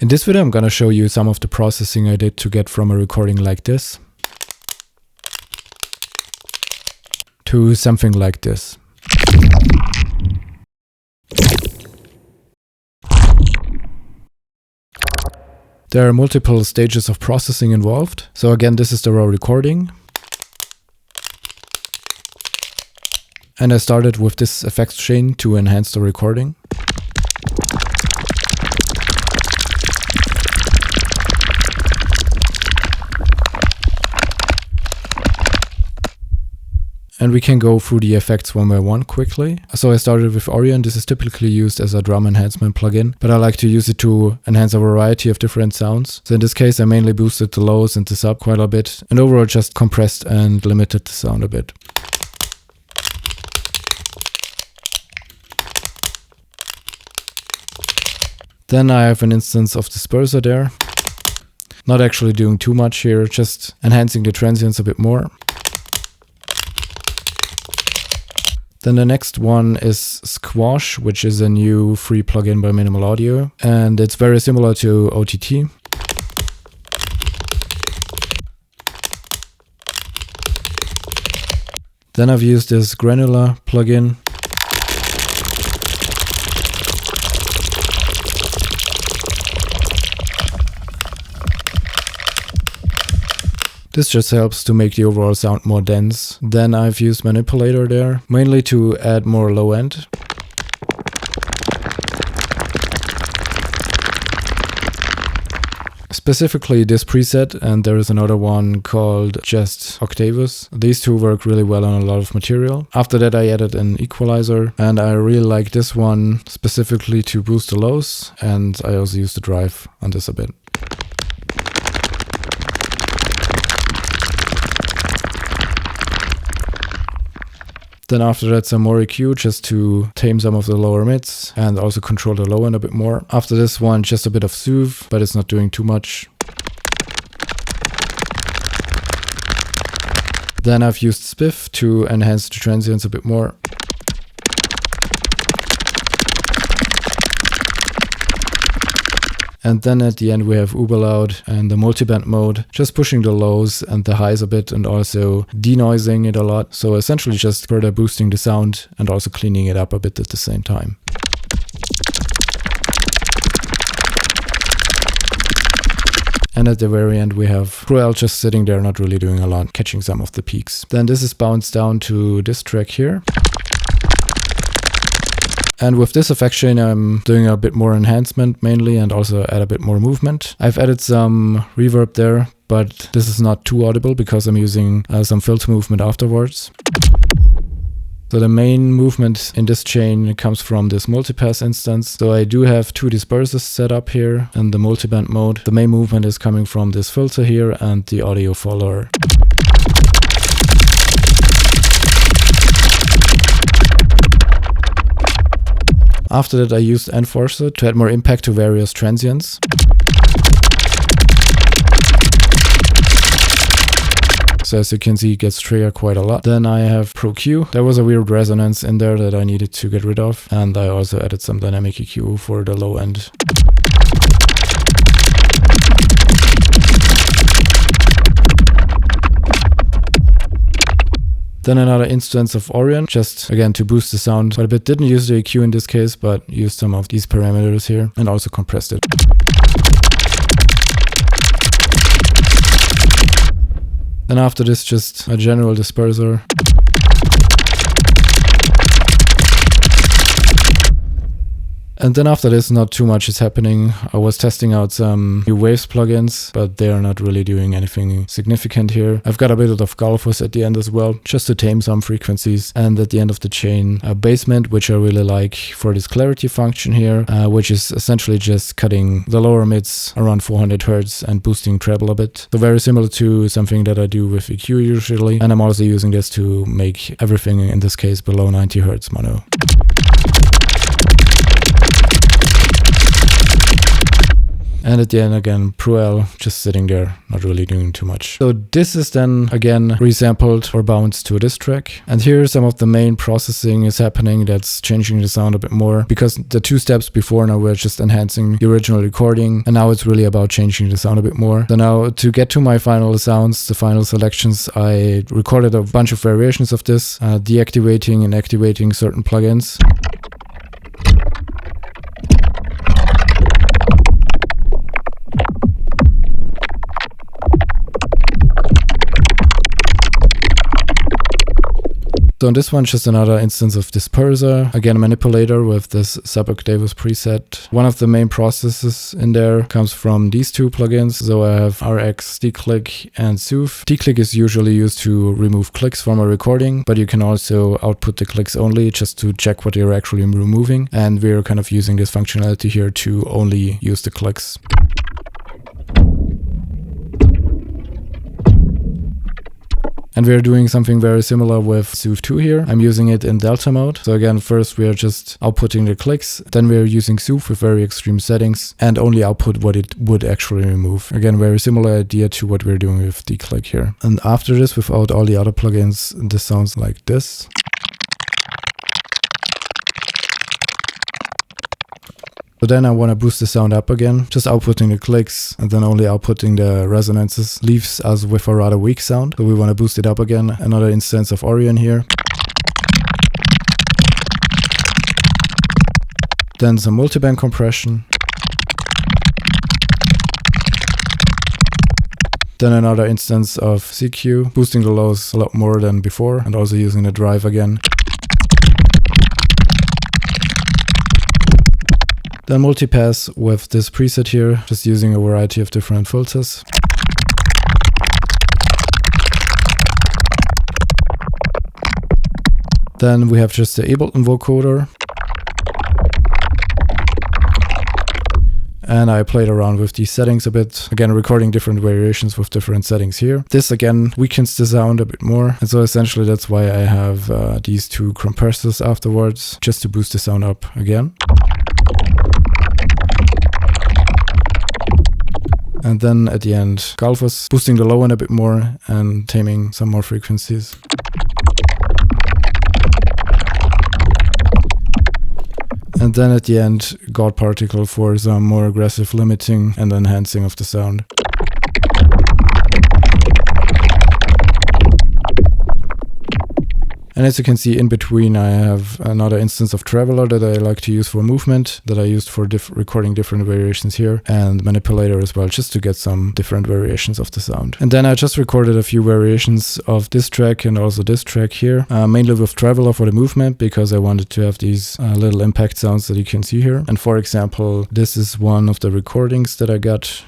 In this video I'm gonna show you some of the processing I did to get from a recording like this to something like this. There are multiple stages of processing involved. So again, this is the raw recording. And I started with this effects chain to enhance the recording. And we can go through the effects one by one quickly. So I started with Orion. This is typically used as a drum enhancement plugin, but I like to use it to enhance a variety of different sounds. So in this case, I mainly boosted the lows and the sub quite a bit, and overall just compressed and limited the sound a bit. Then I have an instance of disperser there. Not actually doing too much here, just enhancing the transients a bit more. Then the next one is Squash, which is a new free plugin by Minimal Audio, and it's very similar to OTT. Then I've used this Granular plugin. This just helps to make the overall sound more dense. Then I've used Manipulator there, mainly to add more low end. Specifically this preset, and there is another one called just Octavus. These two work really well on a lot of material. After that I added an equalizer, and I really like this one specifically to boost the lows, and I also used the drive on this a bit. Then after that some more EQ just to tame some of the lower mids and also control the low end a bit more. After this one just a bit of soothe, but it's not doing too much. Then I've used Spiff to enhance the transients a bit more. And then at the end we have Uber Loud and the multiband mode, just pushing the lows and the highs a bit and also denoising it a lot. So essentially just further boosting the sound and also cleaning it up a bit at the same time. And at the very end we have Cruel just sitting there not really doing a lot, catching some of the peaks. Then this is bounced down to this track here. And with this effect chain I'm doing a bit more enhancement mainly and also add a bit more movement. I've added some reverb there, but this is not too audible because I'm using some filter movement afterwards. So the main movement in this chain comes from this multipass instance. So I do have two dispersers set up here in the multiband mode. The main movement is coming from this filter here and the audio follower. After that I used Enforcer to add more impact to various transients. So as you can see, it gets triggered quite a lot. Then I have Pro Q. There was a weird resonance in there that I needed to get rid of. And I also added some dynamic EQ for the low end. Then another instance of Orion, just again to boost the sound quite a bit. Didn't use the EQ in this case, but used some of these parameters here and also compressed it. Then after this, just a general disperser. And then after this, not too much is happening. I was testing out some new Waves plugins, but they are not really doing anything significant here. I've got a bit of Galfus at the end as well, just to tame some frequencies. And at the end of the chain, a basement, which I really like for this clarity function here, which is essentially just cutting the lower mids around 400 Hz and boosting treble a bit. So very similar to something that I do with EQ usually. And I'm also using this to make everything, in this case, below 90 Hz mono. And at the end again, Pro-L just sitting there, not really doing too much. So this is then again resampled or bounced to this track. And here some of the main processing is happening that's changing the sound a bit more, because the 2 steps before now we're just enhancing the original recording, and now it's really about changing the sound a bit more. So now to get to my final sounds, the final selections, I recorded a bunch of variations of this, deactivating and activating certain plugins. So in this one, just another instance of disperser, again a manipulator with this sub-octavus preset. One of the main processes in there comes from these 2 plugins. So I have RX, declick and Soothe. Declick is usually used to remove clicks from a recording, but you can also output the clicks only just to check what you're actually removing. And we're kind of using this functionality here to only use the clicks. And we're doing something very similar with Soothe 2 here. I'm using it in delta mode. So again, first we are just outputting the clicks, then we're using Soothe with very extreme settings and only output what it would actually remove. Again, very similar idea to what we're doing with declick here. And after this, without all the other plugins, this sounds like this. So then I want to boost the sound up again, just outputting the clicks and then only outputting the resonances leaves us with a rather weak sound. So we want to boost it up again. Another instance of Orion here. Then some multiband compression. Then another instance of CQ, boosting the lows a lot more than before and also using the drive again. Then multipass with this preset here, just using a variety of different filters. Then we have just the Ableton vocoder. And I played around with these settings a bit, again recording different variations with different settings here. This again weakens the sound a bit more, and so essentially that's why I have these 2 compressors afterwards, just to boost the sound up again. And then at the end, Galvus, boosting the low end a bit more and taming some more frequencies. And then at the end, God Particle for some more aggressive limiting and enhancing of the sound. And as you can see in between, I have another instance of Traveler that I like to use for movement, that I used for recording different variations here, and Manipulator as well, just to get some different variations of the sound. And then I just recorded a few variations of this track and also this track here, mainly with Traveler for the movement, because I wanted to have these little impact sounds that you can see here. And for example, this is one of the recordings that I got.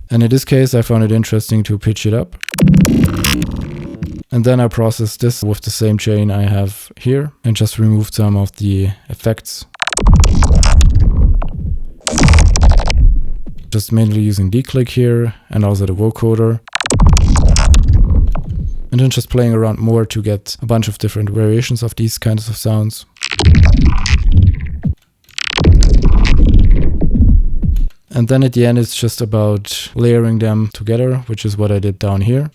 And in this case, I found it interesting to pitch it up. And then I processed this with the same chain I have here and just removed some of the effects. Just mainly using declick here and also the vocoder. And then just playing around more to get a bunch of different variations of these kinds of sounds. And then at the end it's just about layering them together, which is what I did down here.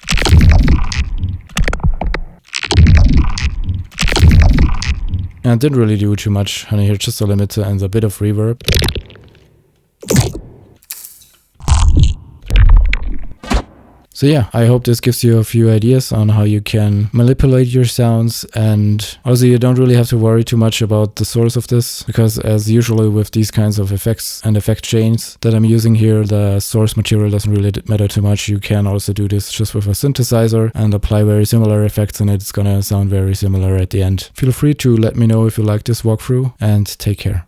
And I didn't really do too much on here, just a limiter and a bit of reverb. So yeah, I hope this gives you a few ideas on how you can manipulate your sounds, and also you don't really have to worry too much about the source of this, because as usually with these kinds of effects and effect chains that I'm using here, the source material doesn't really matter too much. You can also do this just with a synthesizer and apply very similar effects and it's gonna sound very similar at the end. Feel free to let me know if you like this walkthrough, and take care.